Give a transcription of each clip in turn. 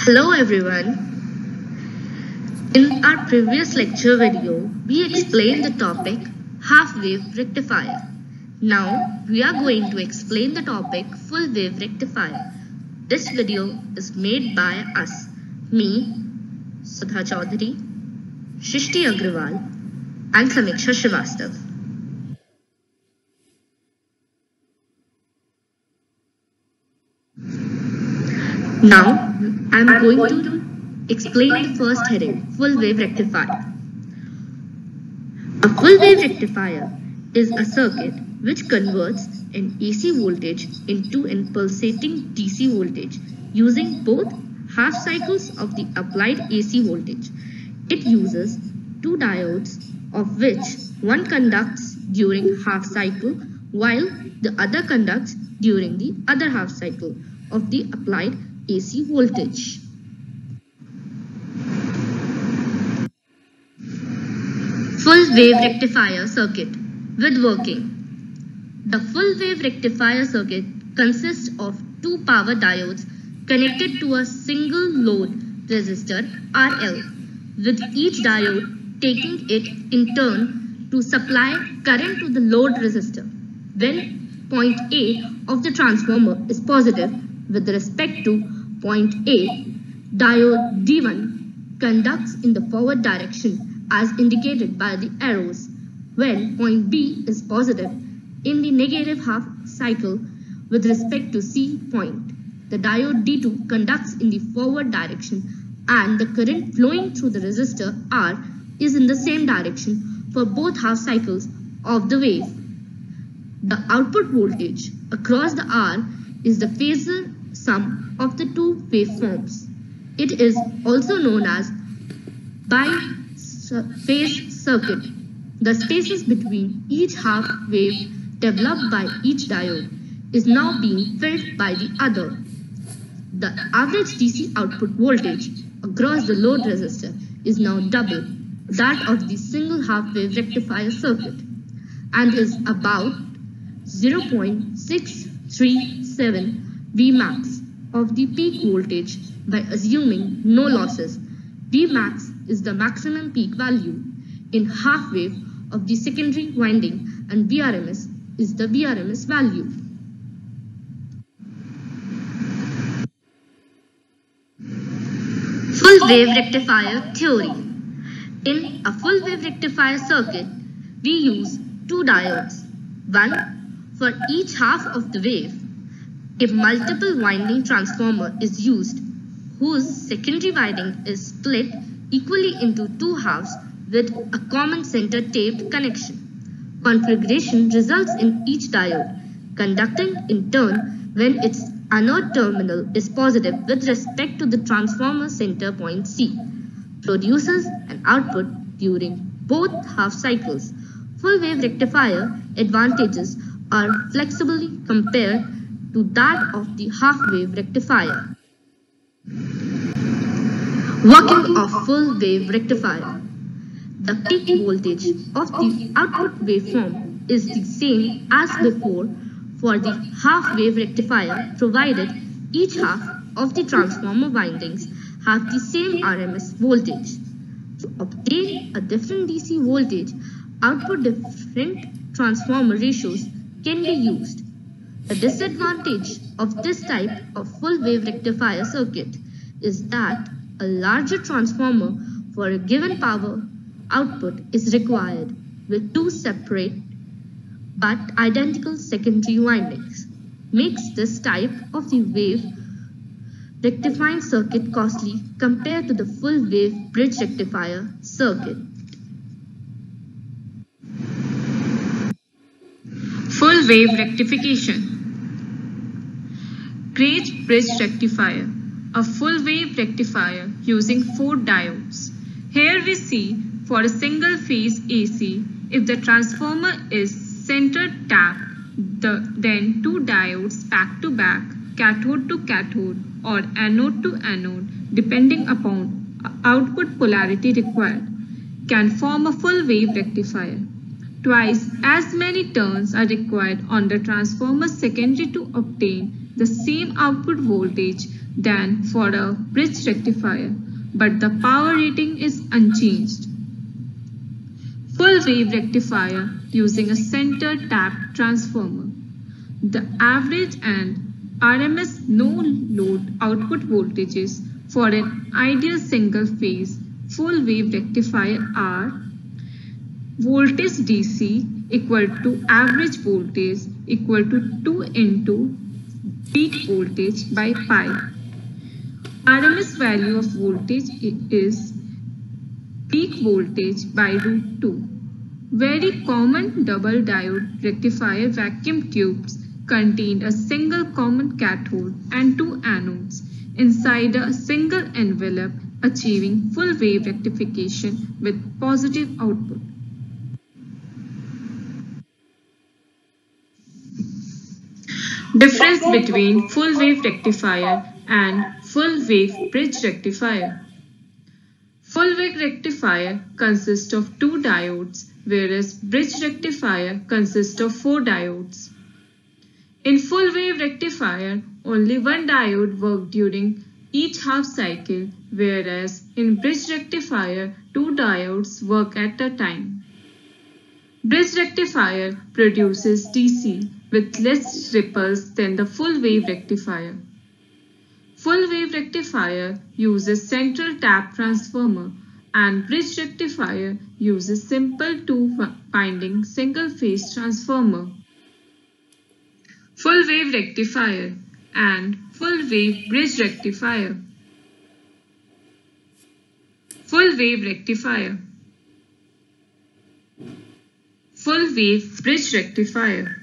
Hello everyone. In our previous lecture video, we explained the topic half-wave rectifier. Now we are going to explain the topic full-wave rectifier. This video is made by us, me, Sudha Chaudhary, Shrishti Agrawal and Samiksha Srivastav. Now I am going to explain the first heading, full-wave rectifier. A full-wave rectifier is a circuit which converts an AC voltage into a pulsating DC voltage using both half cycles of the applied AC voltage. It uses two diodes, of which one conducts during half cycle while the other conducts during the other half cycle of the applied AC voltage. Full wave rectifier circuit with working. The full wave rectifier circuit consists of two power diodes connected to a single load resistor RL, with each diode taking it in turn to supply current to the load resistor. When point A of the transformer is positive with respect to point A, diode D1 conducts in the forward direction as indicated by the arrows. When point B is positive in the negative half cycle with respect to C point, the diode D2 conducts in the forward direction and the current flowing through the resistor R is in the same direction for both half cycles of the wave. The output voltage across the R is the phasor sum of the two waveforms. It is also known as biphase circuit. The spaces between each half wave developed by each diode is now being filled by the other. The average DC output voltage across the load resistor is now double that of the single half wave rectifier circuit and is about 0.637 Vmax of the peak voltage by assuming no losses. Vmax is the maximum peak value in half wave of the secondary winding and Vrms is the Vrms value. Full wave rectifier theory. In a full wave rectifier circuit, we use two diodes, one for each half of the wave. A multiple winding transformer is used whose secondary winding is split equally into two halves with a common center taped connection. Configuration results in each diode conducting in turn when its anode terminal is positive with respect to the transformer center point C, produces an output during both half cycles. Full wave rectifier advantages are flexibly compared to that of the half wave rectifier. Working of full wave rectifier. The peak voltage of the output waveform is the same as before for the half wave rectifier provided each half of the transformer windings have the same RMS voltage. To obtain a different DC voltage, output different transformer ratios can be used. The disadvantage of this type of full wave rectifier circuit is that a larger transformer for a given power output is required with two separate but identical secondary windings, makes this type of the wave rectifying circuit costly compared to the full wave bridge rectifier circuit. Full wave rectification. Gauge bridge rectifier, a full wave rectifier using four diodes. Here we see for a single phase AC, if the transformer is center tapped, then two diodes back to back, cathode to cathode or anode to anode, depending upon output polarity required, can form a full wave rectifier. Twice as many turns are required on the transformer secondary to obtain the same output voltage than for a bridge rectifier, but the power rating is unchanged. Full wave rectifier using a center tap transformer. The average and RMS no-load output voltages for an ideal single-phase full wave rectifier are voltage DC equal to average voltage equal to 2 into peak voltage by pi. RMS value of voltage is peak voltage by root 2. Very common double diode rectifier vacuum tubes contained a single common cathode and two anodes inside a single envelope, achieving full wave rectification with positive output. Difference between full wave rectifier and full wave bridge rectifier. Full wave rectifier consists of 2 diodes, whereas bridge rectifier consists of 4 diodes. In full wave rectifier, only one diode works during each half cycle, whereas in bridge rectifier, 2 diodes work at a time. Bridge rectifier produces DC with less ripples than the full wave rectifier. Full wave rectifier uses central tap transformer and bridge rectifier uses simple two-winding single-phase transformer. Full wave rectifier and full wave bridge rectifier. Full wave rectifier. Full wave bridge rectifier.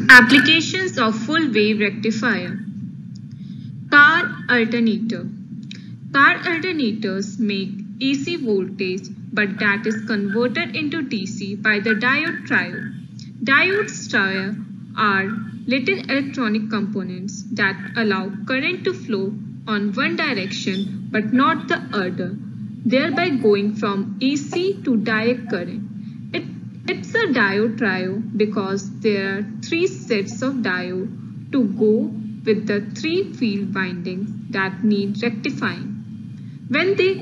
Applications of full wave rectifier. Car alternator. Car alternators make AC voltage, but that is converted into DC by the diode triode. Diodes are little electronic components that allow current to flow on one direction but not the other, thereby going from AC to direct current. It's a diode triode because there are 3 sets of diode to go with the 3 field windings that need rectifying. When they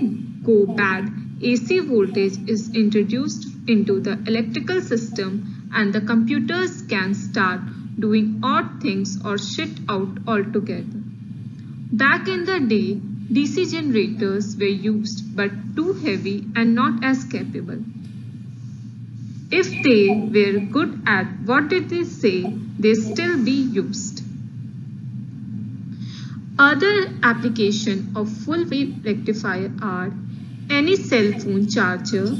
go bad, AC voltage is introduced into the electrical system and the computers can start doing odd things or shut out altogether. Back in the day, DC generators were used but too heavy and not as capable. If they were good at what they say, they still be used. Other applications of full wave rectifier are any cell phone charger,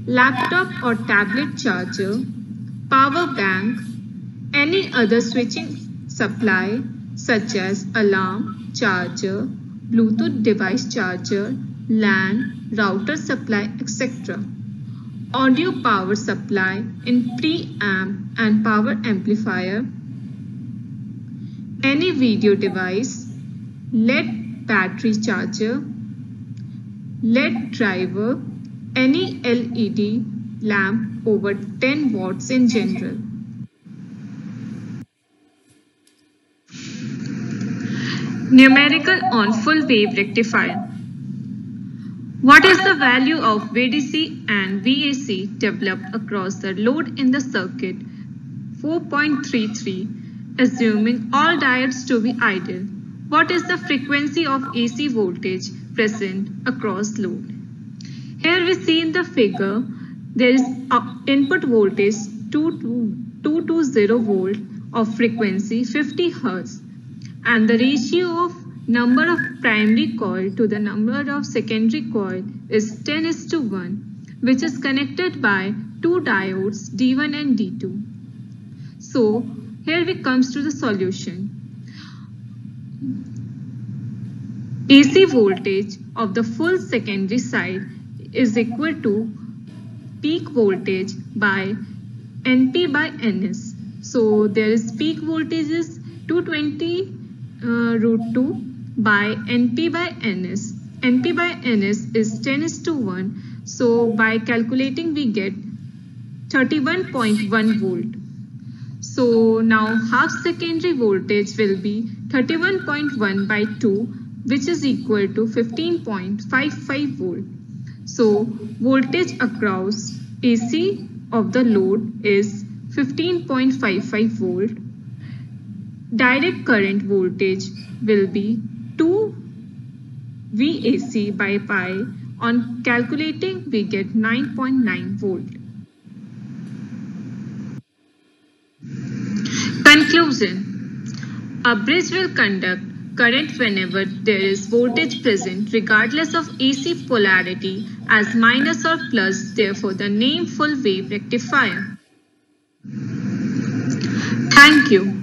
laptop or tablet charger, power bank, any other switching supply such as alarm, charger, Bluetooth device charger, LAN, router supply, etc. Audio power supply in preamp and power amplifier, any video device, LED battery charger, LED driver, any LED lamp over 10 watts in general. Numerical on full wave rectifier. What is the value of VDC and VAC developed across the load in the circuit? 4.33, assuming all diodes to be idle. What is the frequency of AC voltage present across load? Here we see in the figure, there is input voltage 220 volt of frequency 50 Hz and the ratio of number of primary coil to the number of secondary coil is 10:1, which is connected by 2 diodes D1 and D2. So here we comes to the solution. AC voltage of the full secondary side is equal to peak voltage by NP by NS. So there is peak voltage is 220 root 2 by NP by NS. NP by NS is 10:1. So by calculating we get 31.1 volt. So now half secondary voltage will be 31.1 by 2, which is equal to 15.55 volt. So voltage across AC of the load is 15.55 volt. Direct current voltage will be 2 VAC by pi. On calculating, we get 9.9 volt. Conclusion. A bridge will conduct current whenever there is voltage present regardless of AC polarity as minus or plus, therefore the name full wave rectifier. Thank you.